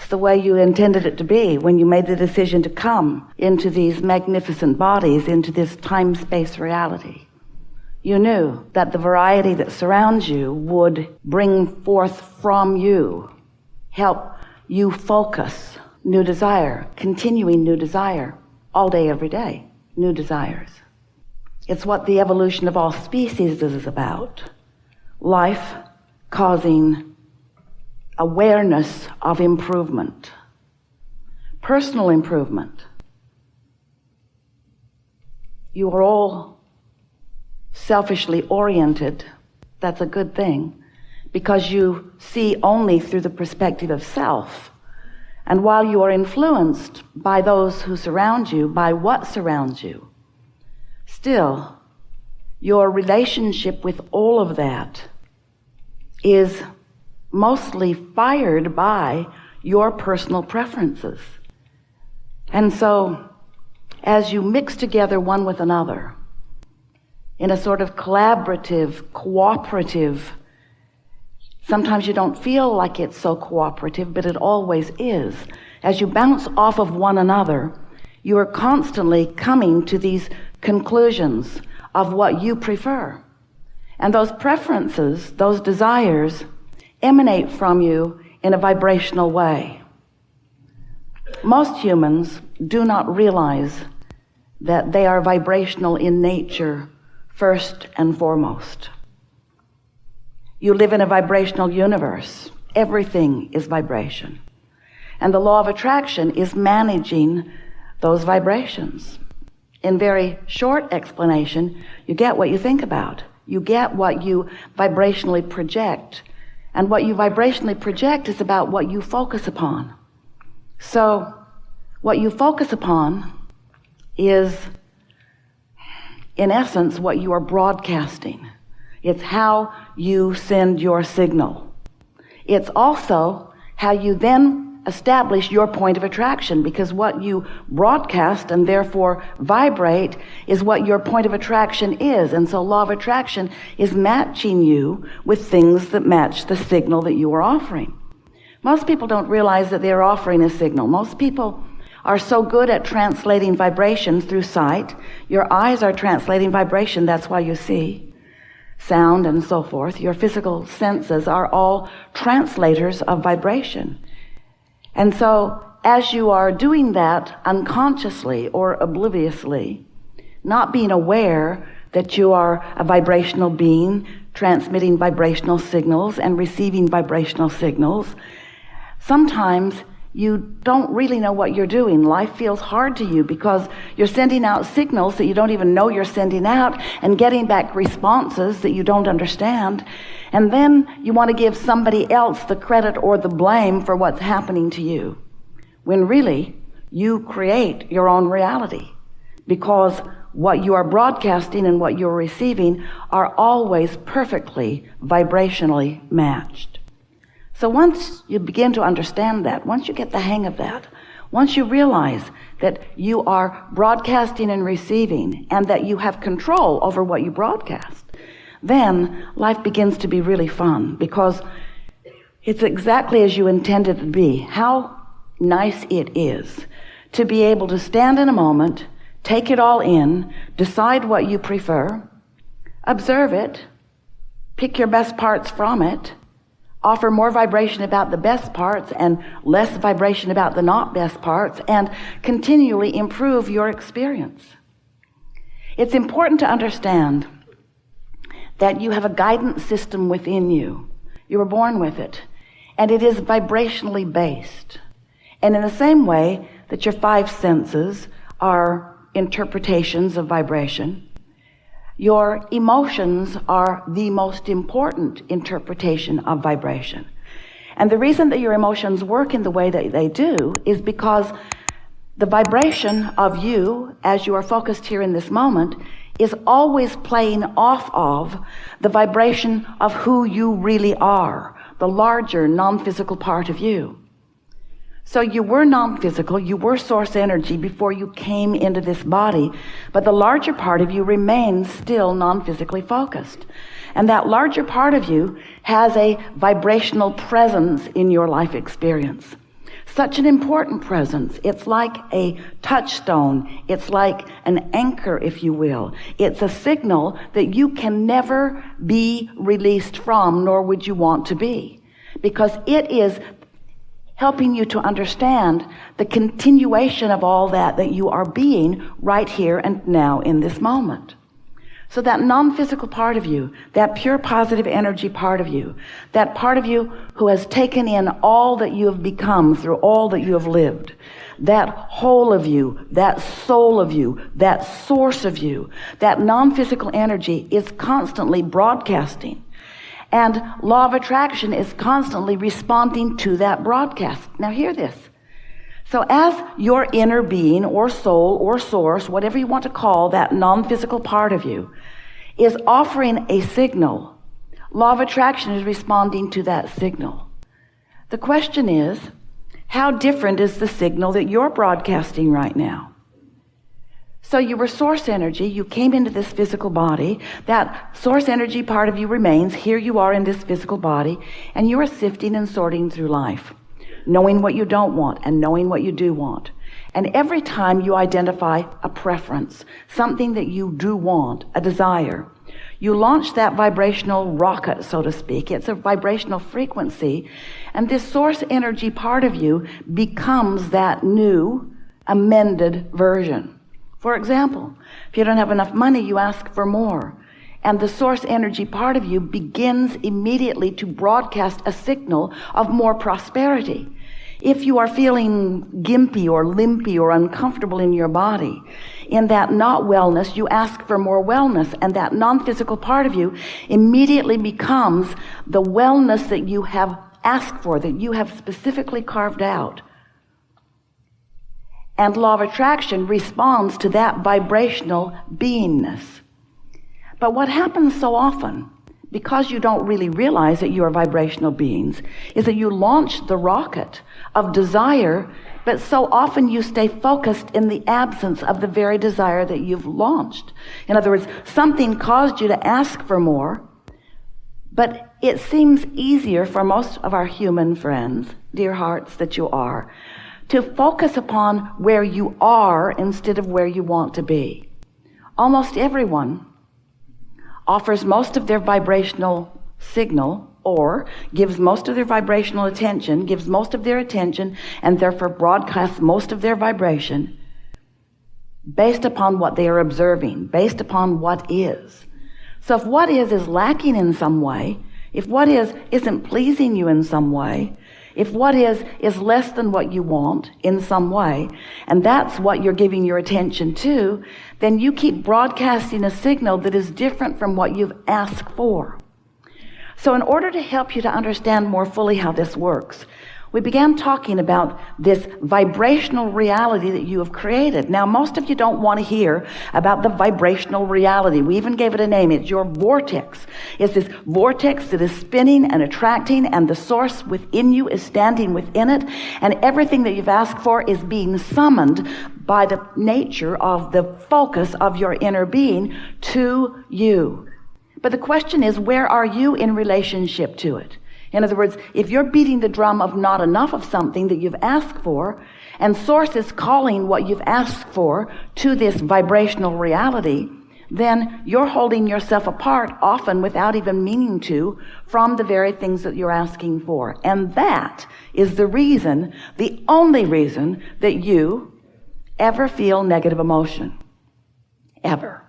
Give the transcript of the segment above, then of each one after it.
It's the way you intended it to be when you made the decision to come into these magnificent bodies, into this time-space reality. You knew that the variety that surrounds you would bring forth from you, help you focus new desire, continuing new desire, all day, every day, new desires. It's what the evolution of all species is about. Life causing awareness of improvement, personal improvement. You are all selfishly oriented. That's a good thing, because you see only through the perspective of self. And while you are influenced by those who surround you, by what surrounds you, still, your relationship with all of that is mostly fired by your personal preferences. And so, as you mix together one with another in a sort of collaborative, cooperative, sometimes you don't feel like it's so cooperative, but it always is. As you bounce off of one another, you are constantly coming to these conclusions of what you prefer. And those preferences, those desires, emanate from you in a vibrational way. Most humans do not realize that they are vibrational in nature first and foremost. You live in a vibrational universe. Everything is vibration. And the law of attraction is managing those vibrations. In very short explanation, you get what you think about. You get what you vibrationally project. And what you vibrationally project is about what you focus upon. So, what you focus upon is, in essence, what you are broadcasting. It's how you send your signal. It's also how you then establish your point of attraction, because what you broadcast and therefore vibrate is what your point of attraction is. And so law of attraction is matching you with things that match the signal that you are offering. Most people don't realize that they're offering a signal. Most people are so good at translating vibrations through sight. Your eyes are translating vibration, that's why you see. Sound and so forth. Your physical senses are all translators of vibration. And so, as you are doing that unconsciously or obliviously, not being aware that you are a vibrational being, transmitting vibrational signals and receiving vibrational signals, sometimes you don't really know what you're doing. Life feels hard to you because you're sending out signals that you don't even know you're sending out and getting back responses that you don't understand. And then you want to give somebody else the credit or the blame for what's happening to you, when really you create your own reality, because what you are broadcasting and what you're receiving are always perfectly vibrationally matched. So once you begin to understand that, once you get the hang of that, once you realize that you are broadcasting and receiving and that you have control over what you broadcast, then life begins to be really fun, because it's exactly as you intended it to be. How nice it is to be able to stand in a moment, take it all in, decide what you prefer, observe it, pick your best parts from it, offer more vibration about the best parts and less vibration about the not best parts, and continually improve your experience. It's important to understand that you have a guidance system within you. You were born with it, and it is vibrationally based. And in the same way that your five senses are interpretations of vibration, your emotions are the most important interpretation of vibration. And the reason that your emotions work in the way that they do is because the vibration of you, as you are focused here in this moment, is always playing off of the vibration of who you really are, the larger non-physical part of you. So you were non-physical, you were source energy before you came into this body, but the larger part of you remains still non-physically focused. And that larger part of you has a vibrational presence in your life experience. Such an important presence. It's like a touchstone. It's like an anchor, if you will. It's a signal that you can never be released from, nor would you want to be, because it is helping you to understand the continuation of all that you are being right here and now in this moment. So that non-physical part of you, that pure positive energy part of you, that part of you who has taken in all that you have become through all that you have lived, that whole of you, that soul of you, that source of you, that non-physical energy is constantly broadcasting. And law of attraction is constantly responding to that broadcast. Now hear this. So as your inner being or soul or source, whatever you want to call that non-physical part of you, is offering a signal, law of attraction is responding to that signal. The question is, how different is the signal that you're broadcasting right now? So you were source energy, you came into this physical body, that source energy part of you remains, here you are in this physical body, and you are sifting and sorting through life, knowing what you don't want and knowing what you do want. And every time you identify a preference, something that you do want, a desire, you launch that vibrational rocket, so to speak. It's a vibrational frequency, and this source energy part of you becomes that new, amended version. For example, if you don't have enough money, you ask for more. And the source energy part of you begins immediately to broadcast a signal of more prosperity. If you are feeling gimpy or limpy or uncomfortable in your body, in that not wellness, you ask for more wellness, and that non-physical part of you immediately becomes the wellness that you have asked for, that you have specifically carved out. And law of attraction responds to that vibrational beingness. But what happens so often, because you don't really realize that you are vibrational beings, is that you launch the rocket of desire, but so often you stay focused in the absence of the very desire that you've launched. In other words, something caused you to ask for more, but it seems easier for most of our human friends, dear hearts that you are, to focus upon where you are instead of where you want to be. Almost everyone offers most of their vibrational signal, or gives most of their vibrational attention, gives most of their attention, and therefore broadcasts most of their vibration based upon what they are observing, based upon what is. So if what is lacking in some way, if what isn't pleasing you in some way, if what is less than what you want in some way, and that's what you're giving your attention to, then you keep broadcasting a signal that is different from what you've asked for. So in order to help you to understand more fully how this works, we began talking about this vibrational reality that you have created. Now, most of you don't want to hear about the vibrational reality. We even gave it a name. It's your vortex. It's this vortex that is spinning and attracting, and the source within you is standing within it, and everything that you've asked for is being summoned by the nature of the focus of your inner being to you. But the question is, where are you in relationship to it? In other words, if you're beating the drum of not enough of something that you've asked for, and source is calling what you've asked for to this vibrational reality, then you're holding yourself apart, often without even meaning to, from the very things that you're asking for. And that is the reason, the only reason, that you ever feel negative emotion. Ever.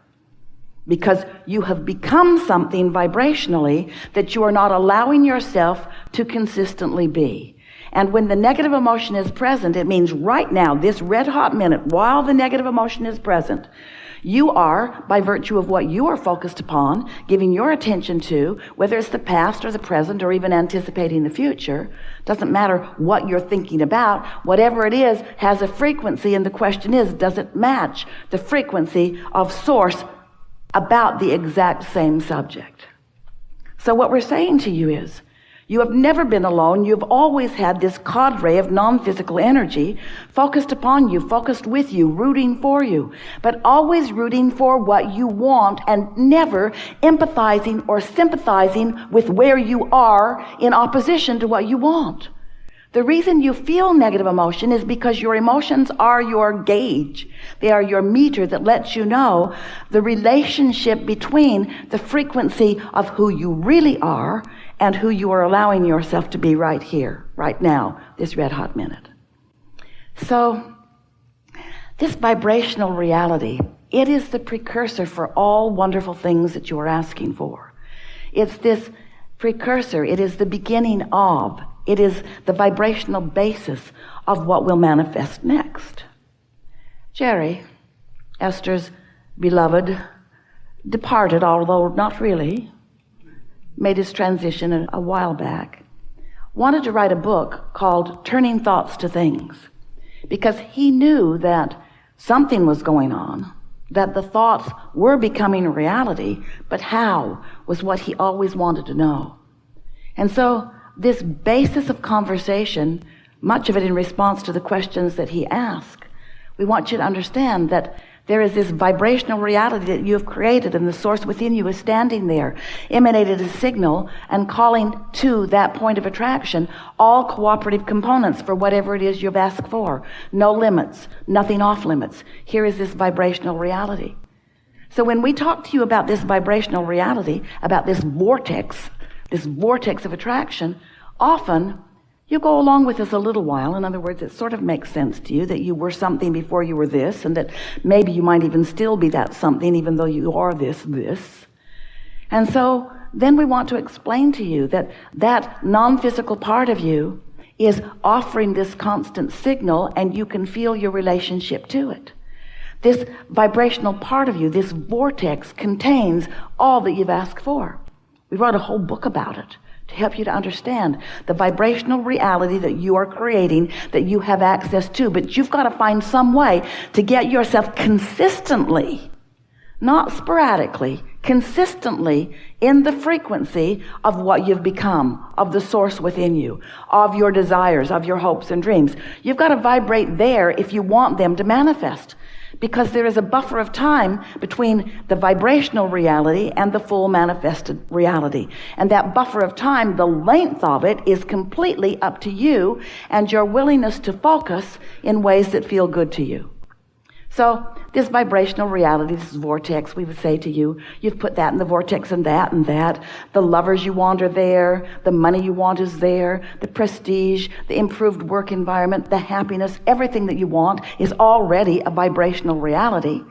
Because you have become something vibrationally that you are not allowing yourself to consistently be. And when the negative emotion is present, it means right now, this red hot minute, while the negative emotion is present, you are, by virtue of what you are focused upon, giving your attention to, whether it's the past or the present or even anticipating the future, doesn't matter what you're thinking about, whatever it is has a frequency, and the question is, does it match the frequency of source about the exact same subject? So what we're saying to you is, you have never been alone. You've always had this cadre of non-physical energy focused upon you, focused with you, rooting for you, but always rooting for what you want and never empathizing or sympathizing with where you are in opposition to what you want. The reason you feel negative emotion is because your emotions are your gauge. They are your meter that lets you know the relationship between the frequency of who you really are and who you are allowing yourself to be right here, right now, this red hot minute. So, this vibrational reality, it is the precursor for all wonderful things that you are asking for. It's this precursor. It is the beginning of. It is the vibrational basis of what will manifest next. Jerry, Esther's beloved, departed, although not really, made his transition a while back, wanted to write a book called Turning Thoughts to Things, because he knew that something was going on, that the thoughts were becoming a reality, but how was what he always wanted to know. And so this basis of conversation, much of it in response to the questions that he asked, we want you to understand that there is this vibrational reality that you have created, and the source within you is standing there, emanated a signal and calling to that point of attraction all cooperative components for whatever it is you've asked for. No limits, nothing off limits. Here is this vibrational reality. So when we talk to you about this vibrational reality, about this vortex of attraction, often you go along with us a little while. In other words, it sort of makes sense to you that you were something before you were this, and that maybe you might even still be that something even though you are this. And so then we want to explain to you that that non-physical part of you is offering this constant signal, and you can feel your relationship to it. This vibrational part of you, this vortex, contains all that you've asked for. We wrote a whole book about it to help you to understand the vibrational reality that you are creating, that you have access to. But you've got to find some way to get yourself consistently, not sporadically, consistently in the frequency of what you've become, of the source within you, of your desires, of your hopes and dreams. You've got to vibrate there if you want them to manifest, because there is a buffer of time between the vibrational reality and the full manifested reality. And that buffer of time, the length of it, is completely up to you and your willingness to focus in ways that feel good to you. So this vibrational reality, this vortex, we would say to you, you've put that in the vortex and that and that. The lovers you want are there. The money you want is there. The prestige, the improved work environment, the happiness, everything that you want is already a vibrational reality.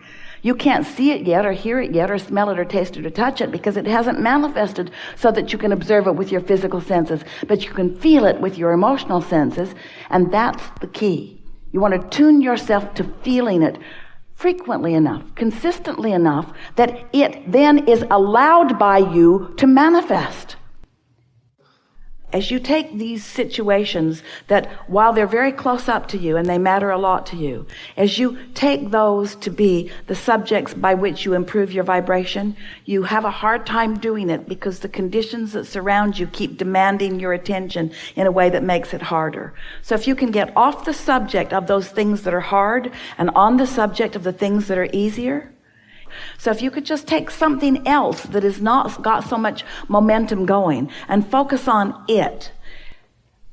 You can't see it yet or hear it yet or smell it or taste it or touch it because it hasn't manifested so that you can observe it with your physical senses, but you can feel it with your emotional senses, and that's the key. You want to tune yourself to feeling it frequently enough, consistently enough, that it then is allowed by you to manifest. As you take these situations that, while they're very close up to you and they matter a lot to you, as you take those to be the subjects by which you improve your vibration, you have a hard time doing it because the conditions that surround you keep demanding your attention in a way that makes it harder. So if you can get off the subject of those things that are hard and on the subject of the things that are easier. So if you could just take something else that has not got so much momentum going and focus on it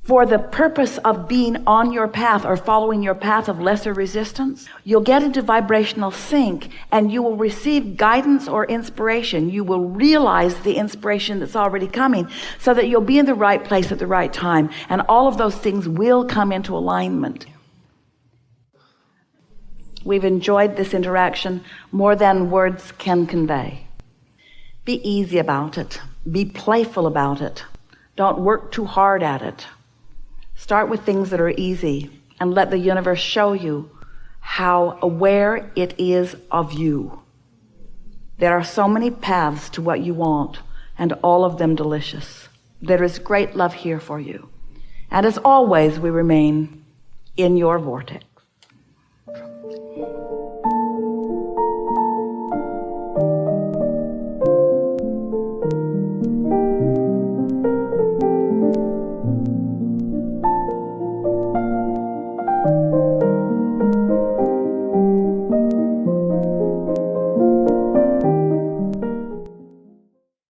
for the purpose of being on your path or following your path of lesser resistance, you'll get into vibrational sync and you will receive guidance or inspiration. You will realize the inspiration that's already coming so that you'll be in the right place at the right time, and all of those things will come into alignment. We've enjoyed this interaction more than words can convey. Be easy about it. Be playful about it. Don't work too hard at it. Start with things that are easy and let the universe show you how aware it is of you. There are so many paths to what you want, and all of them delicious. There is great love here for you. And as always, we remain in your vortex.